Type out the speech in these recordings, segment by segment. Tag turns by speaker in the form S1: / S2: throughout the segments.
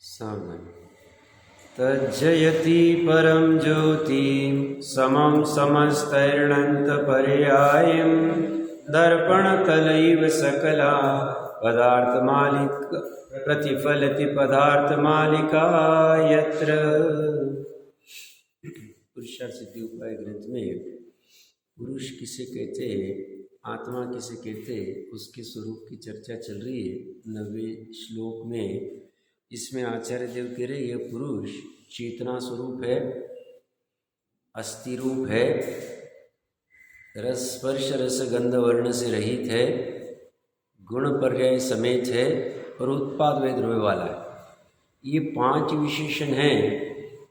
S1: सावधान। तज्जयति परम ज्योति समं समस्तैर्णन्तपर्यायं दर्पणकलैव सकला पदार्थमालिक प्रतिफलति पदार्थमालिका यत्र। पुरुषार्थ सिद्धि उपाय ग्रंथ में पुरुष किसे कहते, आत्मा किसे कहते, उसके स्वरूप की चर्चा चल रही है 90वें श्लोक में। इसमें आचार्य देव कह रहे यह पुरुष चेतना स्वरूप है, अस्थि रूप है, रस स्पर्श रस गंध वर्ण से रहित है, गुण पर्याय समेत है और उत्पाद व द्रव्य वाला है। ये 5 विशेषण हैं,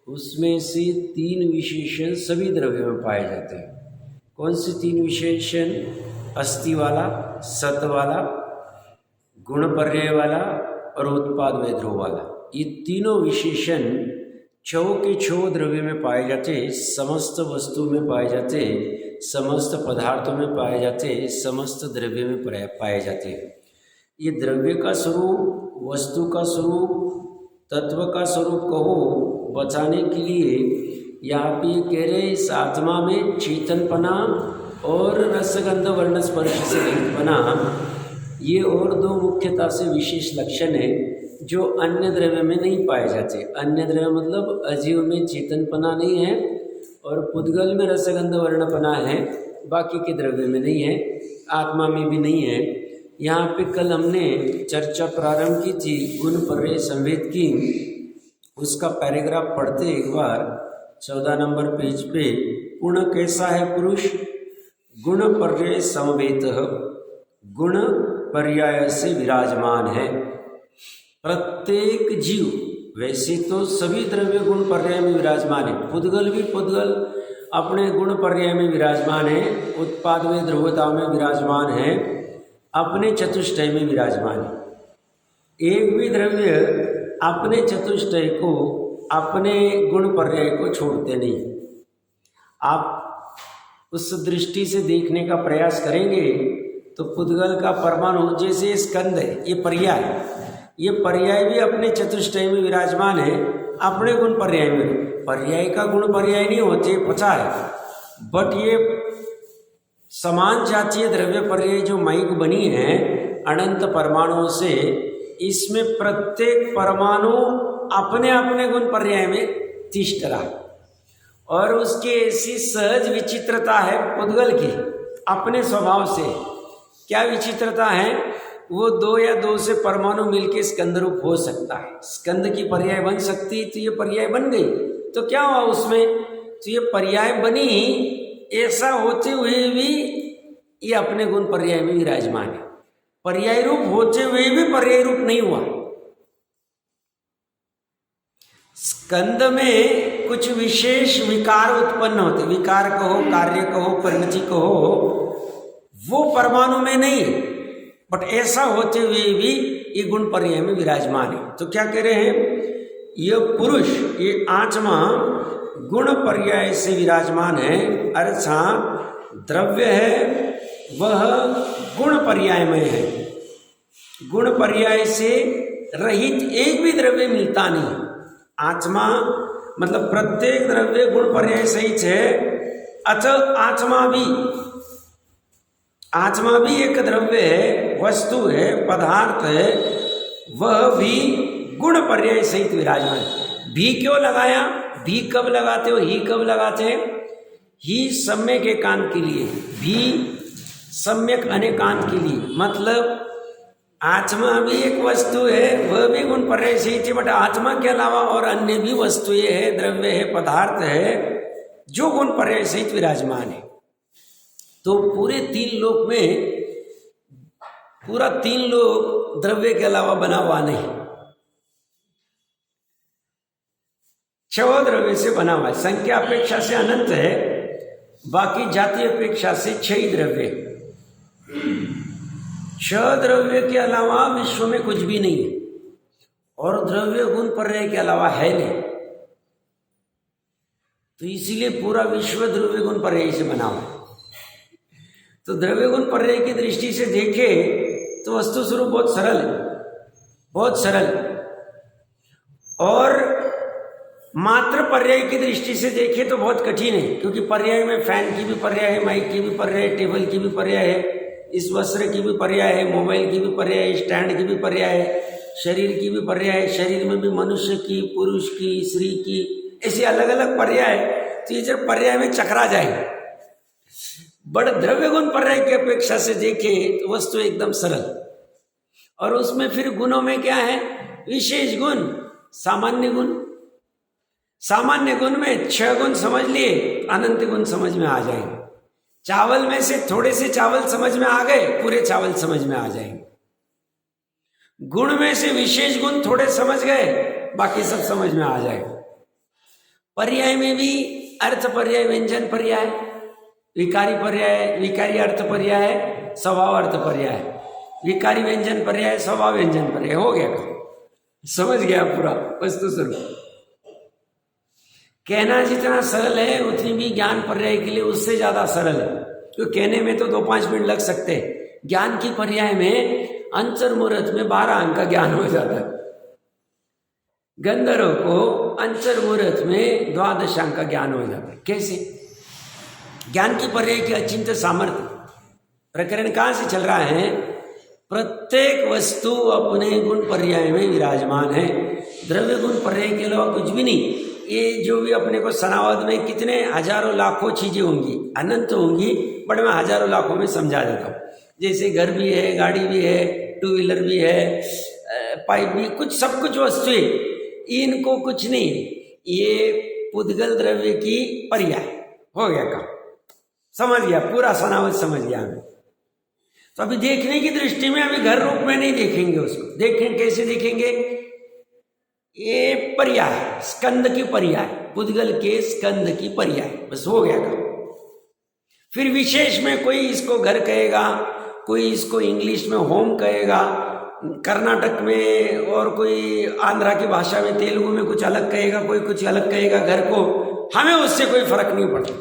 S1: उसमें से 3 विशेषण सभी द्रव्यों में पाए जाते हैं। कौन से 3 विशेषण? अस्थि वाला, सत वाला, गुण पर्याय वाला और उत्पाद व द्रव्य वाला। ये तीनों विशेषण छो के छो द्रव्य में पाए जाते, समस्त वस्तु में पाए जाते, समस्त पदार्थों में पाए जाते, समस्त द्रव्य में पाए जाते। ये द्रव्य का स्वरूप, वस्तु का स्वरूप, तत्व का स्वरूप कहो बचाने के लिए यहाँ पे कह रहे इस आत्मा में चेतनपना और रसगंध वर्ण स्पर्श से रहितपना, ये और 2 मुख्यता से विशेष लक्षण है जो अन्य द्रव्य में नहीं पाए जाते। अन्य द्रव्य मतलब अजीव में चेतनपना नहीं है और पुद्गल में रसगंध वर्णपना है, बाकी के द्रव्य में नहीं है, आत्मा में भी नहीं है। यहाँ पे कल हमने चर्चा प्रारंभ की थी, गुण पर्याय संवेद की। उसका पैराग्राफ पढ़ते एक बार 14 नंबर पेज पे। गुण कैसा है पुरुष? गुण पर्याय समवेत, गुण पर्याय से विराजमान है। प्रत्येक जीव, वैसे तो सभी द्रव्य गुण पर्याय में विराजमान है, पुद्गल भी पुद्गल अपने गुण पर्याय में विराजमान है, उत्पाद में द्रव्यता में विराजमान है, अपने चतुष्टय में विराजमान है। एक भी द्रव्य अपने चतुष्टय को, अपने गुण पर्याय को छोड़ते नहीं। आप उस दृष्टि से देखने का प्रयास करेंगे तो पुद्गल का परमाणु जैसे स्कंद है, ये पर्याय भी अपने चतुष्टय में विराजमान है, अपने गुण पर्याय में। पर्याय का गुण पर्याय नहीं होते, पता है, बट ये समान जातीय द्रव्य पर्याय जो माइक बनी है अनंत परमाणुओं से, इसमें प्रत्येक परमाणु अपने अपने गुण पर्याय में तिष्ठ रहा और उसकी ऐसी सहज विचित्रता है पुद्गल की अपने स्वभाव से। क्या विचित्रता है? वो 2 या 2 से परमाणु मिलके स्कंद रूप हो सकता है, स्कंद की पर्याय बन सकती, तो ये पर्याय बन गई तो क्या हुआ उसमें? तो ये पर्याय बनी, ऐसा होते हुए भी ये अपने गुण पर्याय में विराजमान है। पर्याय रूप होते हुए भी पर्याय रूप नहीं हुआ। स्कंद में कुछ विशेष विकार उत्पन्न होते, विकार कहो, कार्य कहो, परिणति कहो, वो परमाणु में नहीं, बट ऐसा होते हुए भी ये गुण पर्याय में विराजमान है। तो क्या कह रहे हैं? यह पुरुष, ये आत्मा गुण पर्याय से विराजमान है, अर्थात द्रव्य है वह गुण पर्याय में है। गुण पर्याय से रहित एक भी द्रव्य मिलता नहीं। आत्मा मतलब प्रत्येक द्रव्य गुण पर्याय सहित है, अतः आत्मा भी एक द्रव्य है, वस्तु है, पदार्थ है, वह भी गुण पर्याय सहित विराजमान है। भी क्यों लगाया? भी कब लगाते हो, ही कब लगाते हैं? ही सम्यक एकांत के लिए, भी सम्यक अनेकांत के लिए। मतलब आत्मा भी एक वस्तु है, वह भी गुण पर्याय सहित है, बट आत्मा के अलावा और अन्य भी वस्तुएं है, द्रव्य है, पदार्थ है जो गुण पर्याय सहित विराजमान है। तो पूरे 3 लोक में पूरा 3 लोक द्रव्य के अलावा बना हुआ नहीं, 6 द्रव्य से बना हुआ है। संख्या अपेक्षा से अनंत है, बाकी जाति अपेक्षा से 6 द्रव्य। 6 द्रव्य के अलावा विश्व में कुछ भी नहीं है और द्रव्य गुण पर्याय के अलावा है नहीं। तो इसीलिए पूरा विश्व द्रव्य गुण पर्याय से बना हुआ है। तो द्रव्य गुण पर्याय की दृष्टि से देखे तो वस्तु स्वरूप बहुत सरल है, बहुत सरल। और मात्र पर्याय की दृष्टि से देखें तो बहुत कठिन है, क्योंकि पर्याय में फैन की भी पर्याय है, माइक की भी पर्याय है, टेबल की भी पर्याय है, इस वस्त्र की भी पर्याय है, मोबाइल की भी पर्याय है, स्टैंड की भी पर्याय है, शरीर की भी पर्याय है, शरीर में भी मनुष्य की, पुरुष की, स्त्री की, ऐसे अलग अलग पर्याय है। तो ये जब पर्याय में चकरा जाए, बड़े द्रव्य गुण पर्याय की अपेक्षा से देखें तो वस्तु एकदम सरल। और उसमें फिर गुणों में क्या है? विशेष गुण, सामान्य गुण। सामान्य गुण में 6 गुण समझ लिए, अनंत गुण समझ में आ जाएंगे। चावल में से थोड़े से चावल समझ में आ गए, पूरे चावल समझ में आ जाएंगे। गुण में से विशेष गुण थोड़े समझ गए, बाकी सब समझ में आ जाएगा। पर्याय में भी अर्थ पर्याय, व्यंजन पर्याय, विकारी पर्याय, विकारी अर्थ पर्याय, स्वभाव अर्थ पर्याय, विकारी व्यंजन पर्याय, स्वभाव व्यंजन पर्याय। हो गया काम, समझ गया पूरा वस्तु स्वरूप। कहना जितना सरल है उतनी भी ज्ञान पर्याय के लिए उससे ज्यादा सरल है, क्योंकि कहने में तो 2-5 मिनट लग सकते हैं। ज्ञान की पर्याय में अंतर मुहूर्त में 12 अंक का ज्ञान हो जाता है। गंधर्व को अंतर मुहूर्त में 12 अंक का ज्ञान हो जाता है। कैसे? ज्ञान की पर्याय की अचिंत्य सामर्थ्य। प्रकरण कहां से चल रहा है? प्रत्येक वस्तु अपने गुण पर्याय में विराजमान है, द्रव्य गुण पर्याय के अलावा कुछ भी नहीं। ये जो भी अपने को सनावद में कितने हजारों लाखों चीजें होंगी, अनंत होंगी, बट मैं हजारों लाखों में समझा देता हूँ। जैसे घर भी है, गाड़ी भी है, 2 व्हीलर भी है, पाइप भी, कुछ सब कुछ वस्तुएं, इनको कुछ नहीं, ये पुद्गल द्रव्य की पर्याय। हो गया काम, समझ गया, पूरा सनावद समझ गया हमें। तो अभी देखने की दृष्टि में अभी घर रूप में नहीं देखेंगे उसको। देखें कैसे देखेंगे? ये पर्याय, स्कंद की पर्याय, पुद्गल के स्कंद की पर्याय, बस हो गया काम। फिर विशेष में कोई इसको घर कहेगा, कोई इसको इंग्लिश में होम कहेगा, कर्नाटक में, और कोई आंध्रा की भाषा में, तेलुगु में कुछ अलग कहेगा, कोई कुछ अलग कहेगा घर को। हमें उससे कोई फर्क नहीं पड़ता।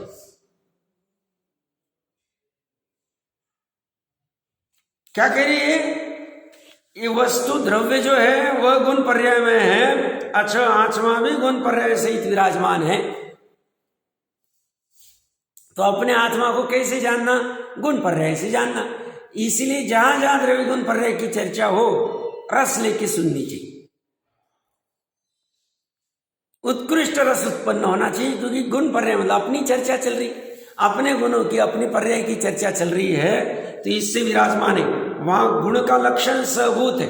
S1: क्या कह रही है? ये वस्तु द्रव्य जो है वह गुण पर्याय में है। अच्छा, आत्मा भी गुण पर्याय से विराजमान है। तो अपने आत्मा को कैसे जानना? गुण पर्याय से जानना। इसलिए जहां जहां द्रव्य गुण पर्याय की चर्चा हो, रस लेके सुननी चाहिए, उत्कृष्ट रस उत्पन्न होना चाहिए, क्योंकि गुण पर्याय मतलब अपनी चर्चा चल रही, अपने गुणों की, अपनी पर्याय की चर्चा चल रही है, तो इससे विराजमान है। वहां गुण का लक्षण सभूत है।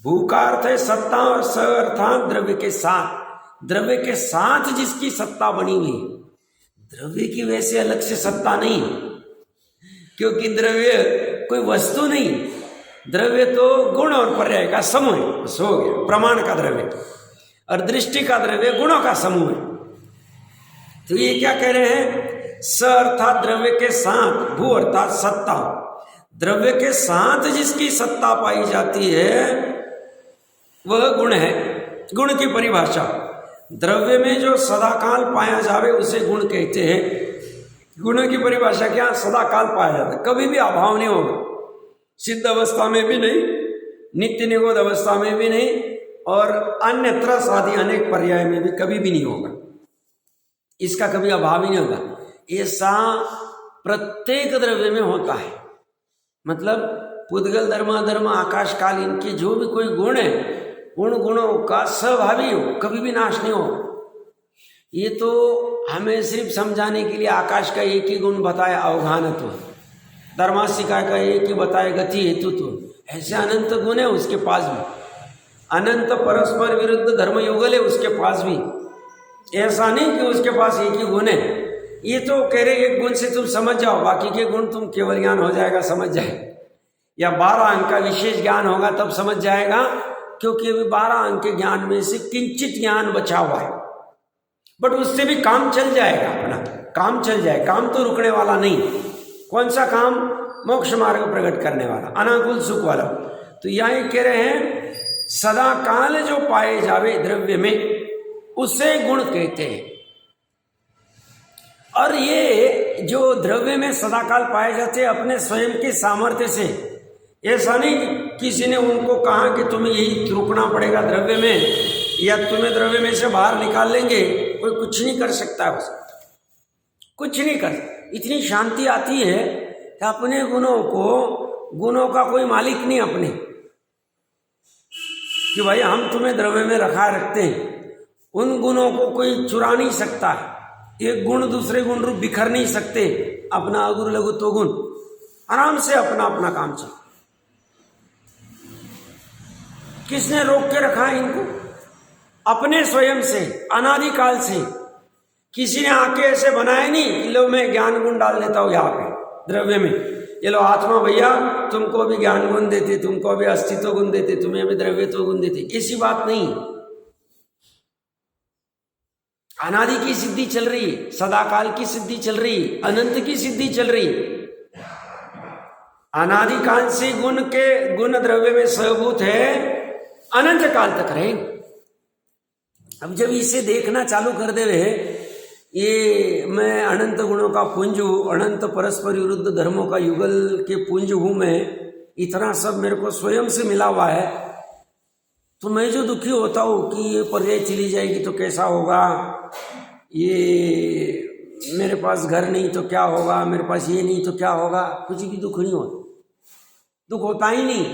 S1: भू का अर्थ है सत्ता, और स अर्थात द्रव्य के साथ, द्रव्य के साथ जिसकी सत्ता बनी हुई है। द्रव्य की वैसे अलग से सत्ता नहीं, क्योंकि द्रव्य कोई वस्तु नहीं, द्रव्य तो गुण और पर्याय का समूह है, बस हो गया। प्रमाण का द्रव्य और दृष्टि का द्रव्य गुणों का समूह है। तो ये क्या कह रहे हैं? स अर्थात द्रव्य के साथ, भू अर्थात सत्ता, द्रव्य के साथ जिसकी सत्ता पाई जाती है वह गुण है। गुण की परिभाषा, द्रव्य में जो सदाकाल पाया जावे उसे गुण कहते हैं। गुणों की परिभाषा क्या? सदाकाल पाया जाता है, कभी भी अभाव नहीं होगा, सिद्ध अवस्था में भी नहीं, नित्य निरोध अवस्था में भी नहीं, और अन्यत्र आदि अनेक पर्याय में भी कभी भी नहीं होगा। इसका कभी अभाव ही नहीं होगा। ऐसा प्रत्येक द्रव्य में होता है। मतलब पुद्गल, धर्माधर्म, आकाश काल, इनके जो भी कोई गुण है, उन गुणों का स्वभावी हो, कभी भी नाश नहीं हो। ये तो हमें सिर्फ समझाने के लिए आकाश का एक ही गुण बताया, अवघानत्व, धर्मासिका का एक ही बताया, गति हेतुत्व। ऐसे अनंत गुण है उसके पास भी, अनंत परस्पर विरुद्ध धर्मयुगल है उसके पास भी। ऐसा नहीं कि उसके पास एक ही गुण है। ये तो कह रहे एक गुण से तुम समझ जाओ, बाकी के गुण तुम केवल ज्ञान हो जाएगा, समझ जाए, या 12 अंक का विशेष ज्ञान होगा तब समझ जाएगा, क्योंकि अभी 12 अंक के ज्ञान में से किंचित ज्ञान बचा हुआ है। बट उससे भी काम चल जाएगा, अपना काम चल जाए, काम तो रुकने वाला नहीं। कौन सा काम? मोक्ष मार्ग प्रकट करने वाला, अनाकुल सुख वाला। तो यही कह रहे हैं सदा काल जो पाए जावे द्रव्य में उसे गुण कहते हैं। और ये जो द्रव्य में सदाकाल पाए जाते हैं अपने स्वयं के सामर्थ्य से, ऐसा नहीं किसी ने उनको कहा कि तुम्हें यही रुकना पड़ेगा द्रव्य में, या तुम्हें द्रव्य में से बाहर निकाल लेंगे, कोई कुछ नहीं कर सकता है उसको, कुछ नहीं कर। इतनी शांति आती है कि अपने गुणों का कोई मालिक नहीं अपने, कि भाई हम तुम्हें द्रव्य में रखते हैं, उन गुणों को कोई चुरा नहीं सकता है। एक गुण दूसरे गुण रूप बिखर नहीं सकते। अपना अगुर लघु तो गुण, आराम से अपना अपना काम चल। किसने रोक के रखा है इनको? अपने स्वयं से, अनादिकाल से। किसी ने आके ऐसे बनाया नहीं कि लो मैं ज्ञान गुण डाल देता हूं यहाँ पे द्रव्य में, ये लो आत्मा भैया तुमको भी ज्ञान गुण देते, तुमको भी अस्तित्व गुण देते, तुम्हें भी द्रव्यत्व गुण देते, ऐसी बात नहीं। अनादि की सिद्धि चल रही है, सदाकाल की सिद्धि चल रही है, अनंत की सिद्धि चल रही है। अनादिकाल से गुण द्रव्य में सहभूत है, अनंत काल तक रहेंगे। अब जब इसे देखना चालू कर दे रहे, ये मैं अनंत गुणों का पुंज हूं, अनंत परस्पर विरुद्ध धर्मों का युगल के पुंज हूं मैं, इतना सब मेरे को स्वयं से मिला हुआ है, तो मैं जो दुखी होता हूं कि ये पर्याय चली जाएगी तो कैसा होगा, ये मेरे पास घर नहीं तो क्या होगा, मेरे पास ये नहीं तो क्या होगा, कुछ भी दुख नहीं होता, दुख होता ही नहीं।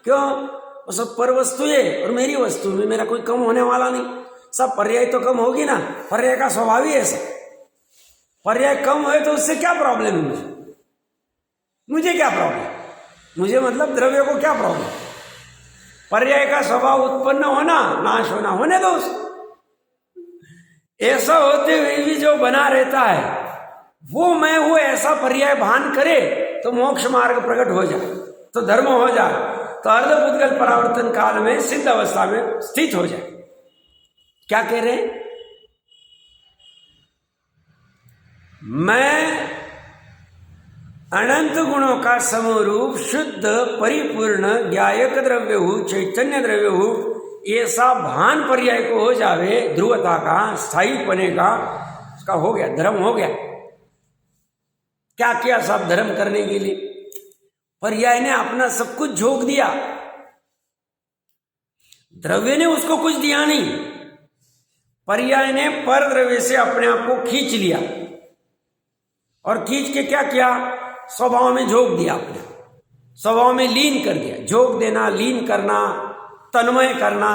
S1: क्यों? वो सब पर वस्तु है और मेरी वस्तु में मेरा कोई कम होने वाला नहीं। सब पर्याय तो कम होगी ना, पर्याय का स्वभाव ही ऐसा। पर्याय कम हुए तो उससे क्या प्रॉब्लम है मुझे क्या प्रॉब्लम? मुझे मतलब द्रव्य को क्या प्रॉब्लम? पर्याय का स्वभाव उत्पन्न होना, नाश होना, होने दो उसको। ऐसा होते हुए भी जो बना रहता है वो मैं हूं, ऐसा पर्याय भान करे तो मोक्ष मार्ग प्रकट हो जाए, तो धर्म हो जाए, तो अर्धपुद्गल परावर्तन काल में सिद्ध अवस्था में स्थित हो जाए। क्या कह रहे हैं? मैं अनंत गुणों का समरूप शुद्ध परिपूर्ण ज्ञायक द्रव्य हूं, चैतन्य द्रव्य हूं, ऐसा भान पर्याय को हो जावे, ध्रुवता का, स्थायी पने का, उसका हो गया, धर्म हो गया। क्या किया सब धर्म करने के लिए? पर्याय ने अपना सब कुछ झोंक दिया, द्रव्य ने उसको कुछ दिया नहीं। पर्याय ने पर द्रव्य से अपने आप को खींच लिया और खींच के क्या किया? स्वभाव में झोंक दिया, अपने स्वभाव में लीन कर दिया। झोंक देना, लीन करना, तन्मय करना,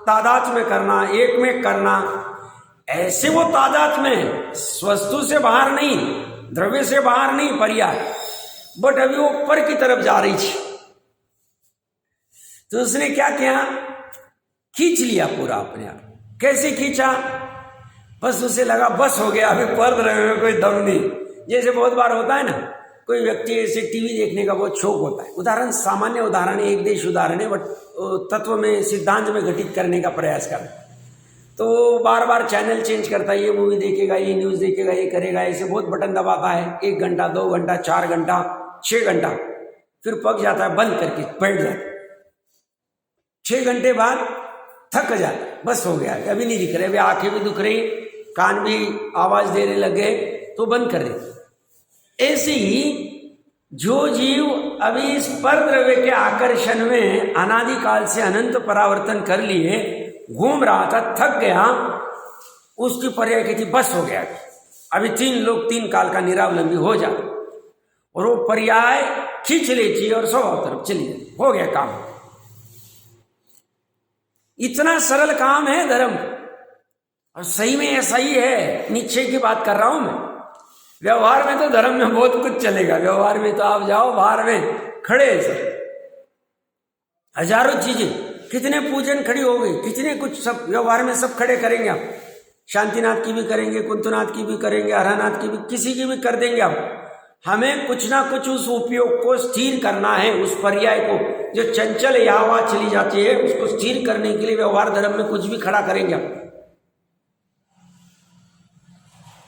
S1: तादात्म्य में करना, एक में करना। ऐसे वो तादात्म्य में वस्तु से बाहर नहीं, द्रव्य से बाहर नहीं पर्याय, बट अभी वो पर की तरफ जा रही थी। तो उसने क्या किया? खींच लिया पूरा अपने आप। कैसे खींचा? बस उसे लगा बस हो गया, अभी पर द्रव्य में कोई दम नहीं। जैसे बहुत बार होता है ना, कोई व्यक्ति ऐसे टीवी देखने का बहुत शौक होता है, उदाहरण सामान्य उदाहरण है, एक देश उदाहरण है, बट तत्व में सिद्धांत में घटित करने का प्रयास कर, तो बार बार चैनल चेंज करता है, ये मूवी देखेगा, ये न्यूज़ देखेगा, ये करेगा, ऐसे बहुत बटन दबाता है, 1 घंटा 2 घंटा 4 घंटा 6 घंटा, फिर पक जाता है, बंद करके बैठ जाता है। 6 घंटे बाद थक जाता है, बस हो गया, अभी नहीं दिख रहे, अभी आंखें भी दुख रही, कान भी आवाज देने लगे, तो बंद कर देते। ऐसे ही जो जीव अभी इस पर द्रव्य के आकर्षण में अनादिकाल से अनंत परावर्तन कर लिए, घूम रहा था, थक गया, उसकी पर्याय कहती बस हो गया, अभी 3 लोग 3 काल का निरावलंबी हो जा, और वो पर्याय खींच लेती और 100 तरफ चली जाती, हो गया काम। इतना सरल काम है धर्म, और सही में ऐसा ही है। निश्चय की बात कर रहा हूं मैं। व्यवहार में तो धर्म में बहुत कुछ चलेगा, व्यवहार में तो आप जाओ बाहर में खड़े सर, हजारों चीजें, कितने पूजन खड़ी हो गई, कितने कुछ, सब व्यवहार में सब खड़े करेंगे आप। शांतिनाथ की भी करेंगे, कुंतुनाथ की भी करेंगे, हरानाथ की भी, किसी की भी कर देंगे आप। हमें कुछ ना कुछ उस उपयोग को स्थिर करना है, उस पर्याय को जो चंचल यहाँ वहां चली जाती है, उसको स्थिर करने के लिए व्यवहार धर्म में कुछ भी खड़ा करेंगे आप।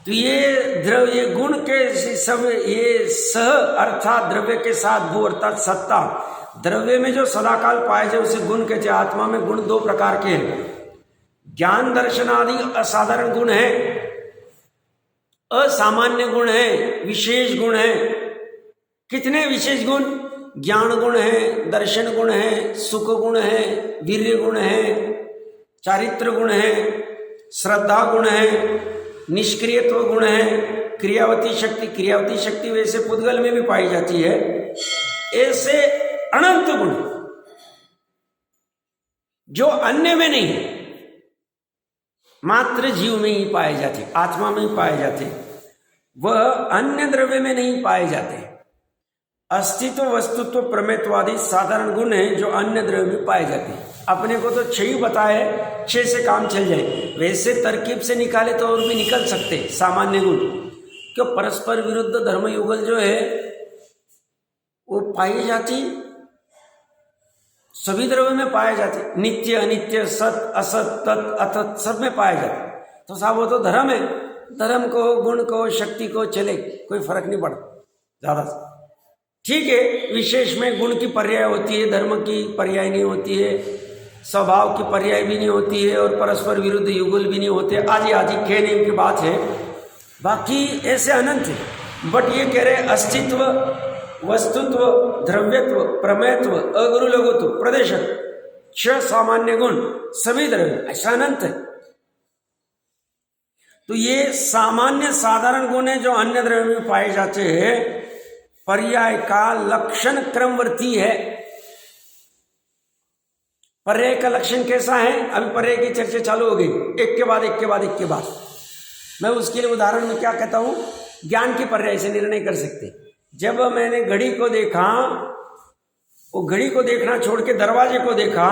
S1: तो ये द्रव्य, ये गुण के सब, ये सह अर्थात द्रव्य के साथ भू अर्थात सत्ता। द्रव्य में जो सदाकाल पाए जाए उसे गुण कहते हैं। आत्मा में गुण 2 प्रकार के हैं, ज्ञान दर्शन आदि असाधारण गुण है, असामान्य गुण है, विशेष गुण है। कितने विशेष गुण? ज्ञान गुण है, दर्शन गुण है, सुख गुण है, वीर्य गुण है, चारित्र गुण है, श्रद्धा गुण है, निष्क्रियत्व गुण है, क्रियावती शक्ति वैसे पुद्गल में भी पाई जाती है। ऐसे अनंत गुण जो अन्य में नहीं है, मात्र जीव में ही पाए जाते, आत्मा में ही पाए जाते, वह अन्य द्रव्य में नहीं पाए जाते। अस्तित्व, वस्तुत्व, प्रमेयत्वादि साधारण गुण हैं जो अन्य द्रव्य में पाए जाते हैं। अपने को तो 6 बताए, 6 से काम चल जाए, वैसे तरकीब से निकाले तो और भी निकल सकते सामान्य गुण। क्यों? परस्पर विरुद्ध धर्म युगल जो है वो पाई जाती, सभी द्रव्य में पाए जाते, नित्य अनित्य, सत असत, तत् अतत सब में पाए जाते। तो साहब वो तो धर्म है, धर्म को, गुण को, शक्ति को चले, कोई फर्क नहीं पड़ता ज्यादा से। ठीक है, विशेष में गुण की पर्याय होती है, धर्म की पर्याय नहीं होती है, स्वभाव की पर्याय भी नहीं होती है, और परस्पर विरुद्ध युगल भी नहीं होते। आदि आदि कहने की बात है, बाकी ऐसे अनंत है। बट ये कह रहे अस्तित्व, वस्तुत्व, द्रव्यत्व, प्रमेयत्व, अगुरु लघुत्व, प्रदेशत्व, 6 सामान्य गुण, सभी द्रव्य, ऐसा अनंत है। तो ये सामान्य साधारण गुण है जो अन्य द्रव्य में पाए जाते हैं। पर्याय का लक्षण क्रमवर्ती है। पर्याय का लक्षण कैसा है? अभी पर्याय की चर्चा चालू हो गई, एक के बाद एक के बाद एक के बाद। मैं उसके लिए उदाहरण में क्या कहता हूं, ज्ञान की पर्याय से निर्णय कर सकते। जब मैंने घड़ी को देखा, वो घड़ी को देखना छोड़ के दरवाजे को देखा,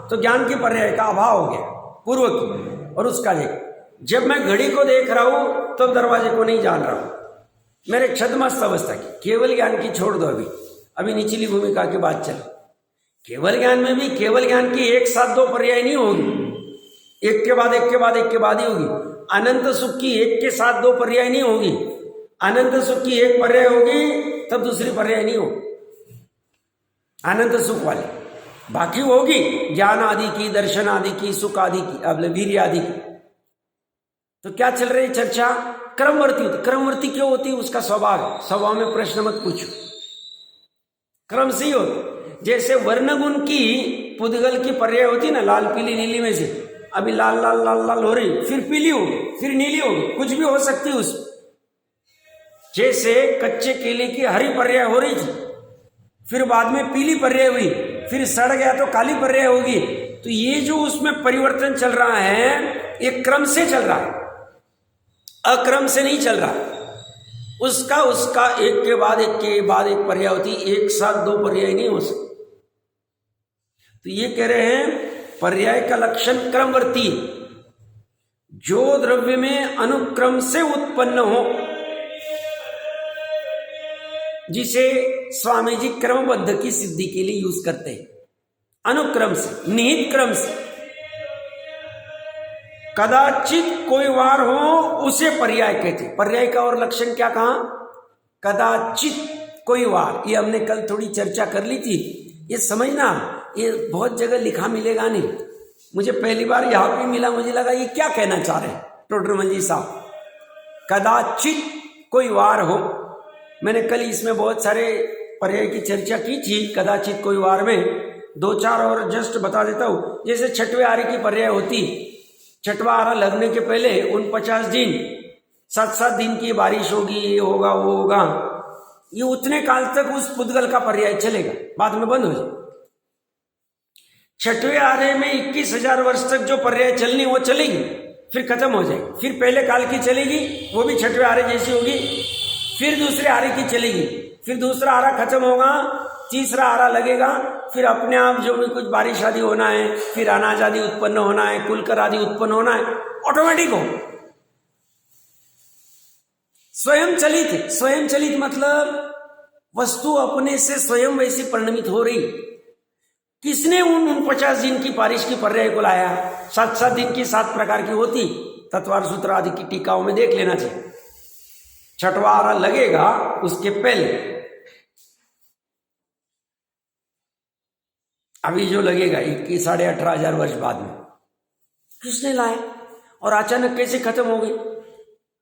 S1: तो ज्ञान की पर्याय का अभाव हो गया, पूर्व की और उसका देखा। जब मैं घड़ी को देख रहा हूं तो दरवाजे को नहीं जान रहा हूं, मेरे छद्मस्त अवस्था की। केवल ज्ञान की छोड़ दो, अभी निचली भूमिका की बात चले। केवल ज्ञान में भी केवल ज्ञान की एक साथ 2 पर्याय नहीं होगी, एक के बाद एक के बाद एक के बाद ही होगी। अनंत सुख की एक के साथ 2 पर्याय नहीं होगी, अनंत सुख की एक पर्याय होगी तब दूसरी पर्याय नहीं होगी अनंत सुख वाली, बाकी होगी ज्ञान आदि की, दर्शन आदि की, सुख आदि की, अब वीर्य आदि की। तो क्या चल रही चर्चा? क्रमवर्ती होती। क्रमवर्ती क्यों होती? उसका स्वभाव है, स्वभाव में प्रश्न मत पूछो, क्रम से ही होती। जैसे वर्ण गुण की पुद्गल की पर्याय होती ना, लाल पीली नीली में से, अभी लाल लाल लाल लाल हो रही, फिर पीली होगी, फिर नीली होगी, कुछ भी हो सकती है उसमें। जैसे कच्चे केले की हरी पर्याय हो रही थी, फिर बाद में पीली पर्याय हुई, फिर सड़ गया तो काली पर्याय होगी। तो ये जो उसमें परिवर्तन चल रहा है, ये क्रम से चल रहा है, अक्रम से नहीं चल रहा। उसका एक के बाद एक के बाद एक पर्याय होती, एक साथ 2 पर्याय नहीं हो सकती। तो ये कह रहे हैं पर्याय का लक्षण क्रमवर्ती, जो द्रव्य में अनुक्रम से उत्पन्न हो, जिसे स्वामी जी क्रमबद्ध की सिद्धि के लिए यूज करते हैं। अनुक्रम से, निहित क्रम से, कदाचित कोई वार हो उसे पर्याय कहते। पर्याय का और लक्षण क्या कहा? कदाचित कोई वार। ये हमने कल थोड़ी चर्चा कर ली थी, ये समझना, ये बहुत जगह लिखा मिलेगा नहीं। मुझे पहली बार यहां पे मिला, मुझे लगा ये क्या कहना चाह रहे हैं टोडरमल जी साहब। कदाचित कोई वार हो, मैंने कल इसमें बहुत सारे पर्याय की चर्चा की थी। कदाचित कोई वार में 2-4 और जस्ट बता देता हूं। जैसे छठवें आरे की पर्याय होती, छठवां आरा लगने के पहले 49 दिन, 7-7 दिन की बारिश होगी, ये होगा वो होगा, ये उतने काल तक उस पुद्गल का पर्याय चलेगा, बाद में बंद हो जाए। छठवें आरे में 21,000 वर्ष तक जो पर्याय चलनी वो चलेगी, फिर खत्म हो जाएगी। फिर पहले काल की चलेगी, वो भी छठवें आरे जैसी होगी, फिर दूसरे आरे की चलेगी, फिर दूसरा आरा खत्म होगा, तीसरा आरा लगेगा, फिर अपने आप जो भी कुछ बारिश आदि होना है, फिर अनाज आदि उत्पन्न होना है, कुलकर आदि उत्पन्न होना है, ऑटोमेटिक हो। स्वयं चलित है। स्वयं चलित मतलब वस्तु अपने से स्वयं वैसी परिणमित हो रही। किसने उन 49 दिन की बारिश की पर्याय को लाया? 7-7 दिन की 7 प्रकार की होती, तत्वार सूत्र आदि की टीकाओं में देख लेना चाहिए। छठवां आरा लगेगा उसके पहले, अभी जो लगेगा 18,500 वर्ष बाद में, किसने लाए? और अचानक कैसे खत्म हो गई?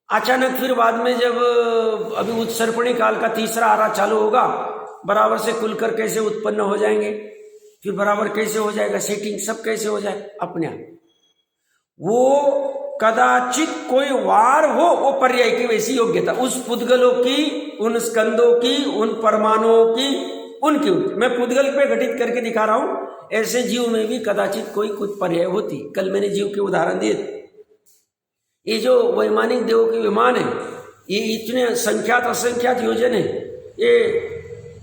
S1: अचानक फिर बाद में जब अभी उत्सर्पणी काल का तीसरा आरा चालू होगा, बराबर से खुलकर कैसे उत्पन्न हो जाएंगे, फिर बराबर कैसे हो जाएगा, सेटिंग सब कैसे हो जाए अपने आप। वो कदाचित कोई वार हो, वो पर्याय की वैसी योग्यता उस पुद्गलों की, उन स्कंदों की, उन परमाणुओं की, उनकी मैं पुद्गल पे घटित करके दिखा रहा हूं। ऐसे जीव में भी कदाचित कोई कुछ पर्याय होती। कल मैंने जीव के उदाहरण दिए थे। ये जो वैमानिक देवों के विमान है, ये इतने संख्यात असंख्यात योजन है, ये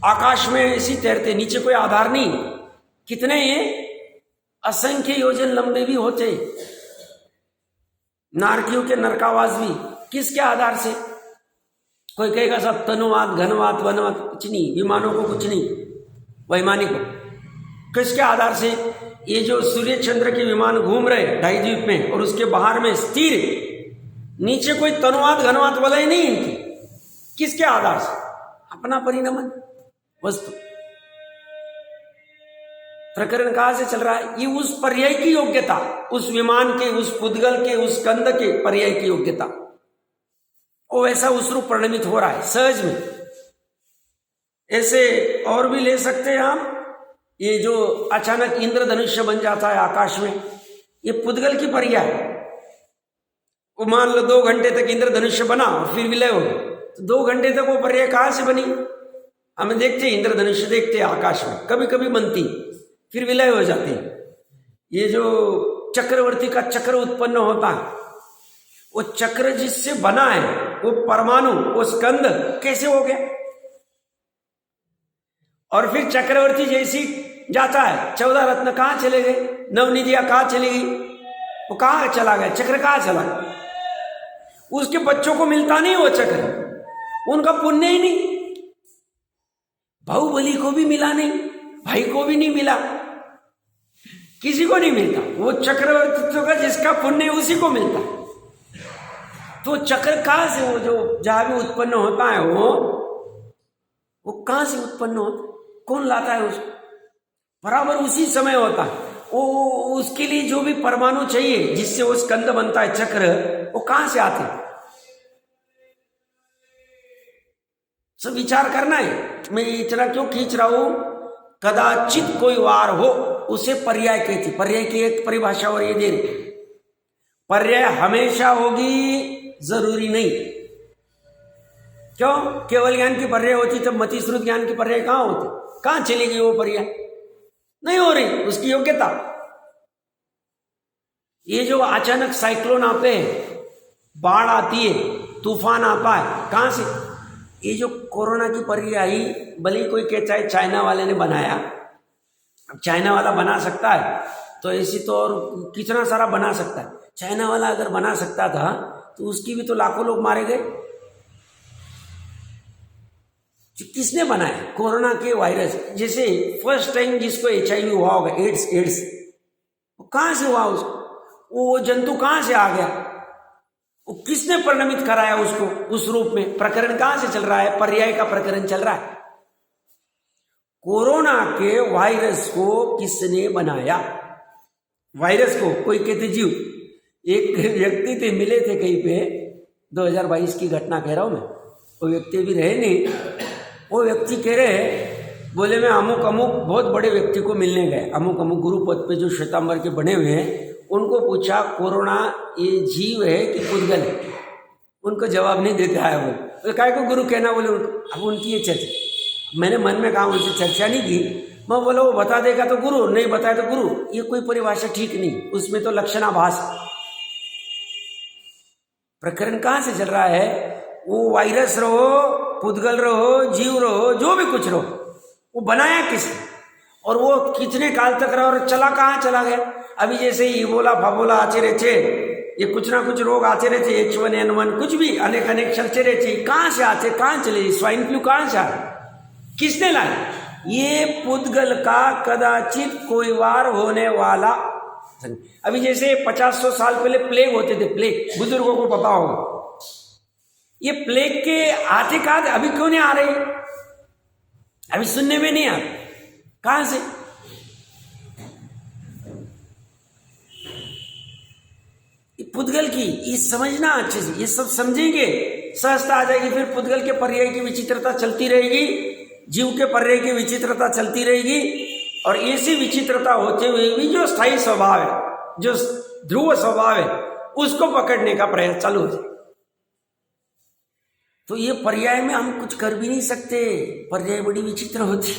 S1: आकाश में ऐसी तैरते, नीचे कोई आधार नहीं। कितने ये असंख्य योजन लंबे भी होते। नारकियों के नरकावास भी किसके आधार से? कोई कहेगा सब तनुवाद, घनवाद, वनवाद, कुछ नहीं, विमानों को कुछ नहीं, वैमानिक किसके आधार से? ये जो सूर्य चंद्र के विमान घूम रहे ढाई द्वीप में और उसके बाहर में स्थिर, नीचे कोई तनुवाद घनवाद वाला ही नहीं इनकी। किसके आधार से? अपना परिणमन वस्तु। प्रकरण कहां से चल रहा है? ये उस पर्याय की योग्यता, उस विमान के, उस पुद्गल के, उस कंद के पर्याय की योग्यता, वो वैसा उस रूप परिणमित हो रहा है सहज में। ऐसे और भी ले सकते हैं हम। ये जो अचानक इंद्रधनुष्य बन जाता है आकाश में, ये पुद्गल की पर्याय। वो मान लो 2 घंटे तक इंद्रधनुष्य बना और फिर विलय हो, तो 2 घंटे तक वो पर्याय कहां से बनी? हम देखते इंद्रधनुष्य देखते आकाश में, कभी कभी बनती फिर विलय हो जाती। ये जो चक्रवर्ती का चक्र उत्पन्न होता है, वो चक्र जिससे बना है, वो परमाणु, वो स्कंद कैसे हो गया? और फिर चक्रवर्ती जैसी जाता है, 14 रत्न कहां चले गए? नवनिधियां कहां चली गई? वो कहां चला गया? चक्र कहां चला गया? उसके बच्चों को मिलता नहीं वो चक्र, उनका पुण्य ही नहीं। बाहुबली को भी मिला नहीं, भाई को भी नहीं मिला, किसी को नहीं मिलता। वो चक्रवर्तित्व का जिसका पुण्य उसी को मिलता। तो चक्र कहां से, वो जो जहां भी उत्पन्न होता है, वो कहां से उत्पन्न होता है? कौन लाता है उसको? बराबर उसी समय होता है वो। उसके लिए जो भी परमाणु चाहिए जिससे वो स्कंद बनता है, चक्र, वो कहां से आते? सब विचार करना है। मैं इतना क्यों खींच रहा हूं? कदाचित कोई वार हो, उसे पर्याय कहती। पर्याय की एक परिभाषा और ये दे रही, पर्याय हमेशा होगी जरूरी नहीं। क्यों? केवल ज्ञान की पर्याय होती तब मति श्रुत ज्ञान की पर्याय कहां होती? कहां चलेगी वो पर्याय? नहीं हो रही उसकी योग्यता। ये जो अचानक साइक्लोन आते हैं, बाढ़ आती है, तूफान आता है, कहां से? ये जो कोरोना की पर्याय, भले कोई कहता है चाइना वाले ने बनाया। अब चाइना वाला बना सकता है तो ऐसी तो और कितना सारा बना सकता है। चाइना वाला अगर बना सकता था तो उसकी भी तो लाखों लोग मारे गए। किसने बनाया कोरोना के वायरस? जैसे फर्स्ट टाइम जिसको HIV हुआ होगा, एड्स, वो कहां से हुआ? उसको वो जंतु कहां से आ गया? वो किसने परिणमित कराया उसको उस रूप में? प्रकरण कहां से चल रहा है? पर्याय का प्रकरण चल रहा है। कोरोना के वायरस को किसने बनाया? वायरस को कोई कहते जीव। एक व्यक्ति थे, मिले थे कहीं पे, 2022 की घटना कह रहा हूं मैं, वो व्यक्ति भी रहे नहीं। वो व्यक्ति कह रहे, बोले मैं अमुक बहुत बड़े व्यक्ति को मिलने गए, अमुक गुरु पद पे जो श्वेतांबर के बने हुए हैं, उनको पूछा कोरोना ये जीव है कि पुद्गल है? उनको जवाब नहीं देता है वो। तो काय को गुरु कहना बोले उनको? अब उनकी ये चर्चा, मैंने मन में कहा उनसे चर्चा नहीं की। मैं बोला वो बता देगा तो गुरु, नहीं बताया तो गुरु। ये कोई परिभाषा ठीक नहीं, उसमें तो लक्षणाभास। प्रकरण कहां से चल रहा है? वो वायरस रहो, पुद्गल रहो, जीव रहो, जो भी कुछ रहो, वो बनाया किसने और वो कितने काल तक रहा और चला कहां चला गया? अभी जैसे इबोला फाबोला आते रहते, ये कुछ ना कुछ रोग आते रहते, H1N1 कुछ भी अनेक चलते रहते, कहां से आते, कहां चले? स्वाइन फ्लू कहां से आया? किसने लाया? ये पुद्गल का कदाचित कोई वार होने वाला। अभी जैसे 50-100 साल पहले प्लेग होते थे, प्लेग बुजुर्गों को पता होगा। ये प्लेग के आते कहां? अभी क्यों नहीं आ रहे? अभी सुनने में नहीं आ रहे। कहां से? पुद्गल की ये समझना अच्छे से, ये सब समझेंगे सहजता आ जाएगी। फिर पुद्गल के पर्याय की विचित्रता चलती रहेगी, जीव के पर्याय की विचित्रता चलती रहेगी, और ऐसी विचित्रता होते हुए भी जो स्थायी स्वभाव है, जो ध्रुव स्वभाव है उसको पकड़ने का प्रयास चालू हो जाए। तो ये पर्याय में हम कुछ कर भी नहीं सकते, पर्याय बड़ी विचित्र होती।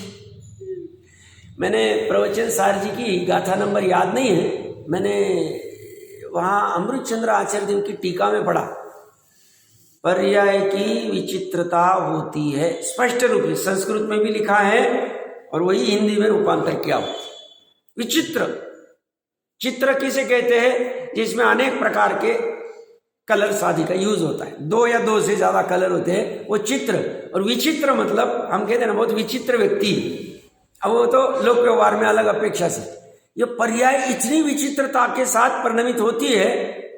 S1: मैंने प्रवचन सार जी की गाथा नंबर याद नहीं है, मैंने वहाँ अमृत चंद्र आचार्य देव की टीका में पढ़ा, पर्याय की विचित्रता होती है, स्पष्ट रूप से संस्कृत में भी लिखा है और वही हिंदी में रूपांतर किया हुआ। विचित्र, चित्र किसे कहते हैं? जिसमें अनेक प्रकार के कलर्स आदि का यूज होता है, 2 या 2 से ज्यादा कलर होते हैं, वो चित्र। और विचित्र मतलब हम कहते हैं ना बहुत विचित्र व्यक्ति, अब वो तो लोक व्यवहार में अलग अपेक्षा से। ये पर्याय इतनी विचित्रता के साथ परिणमित होती है,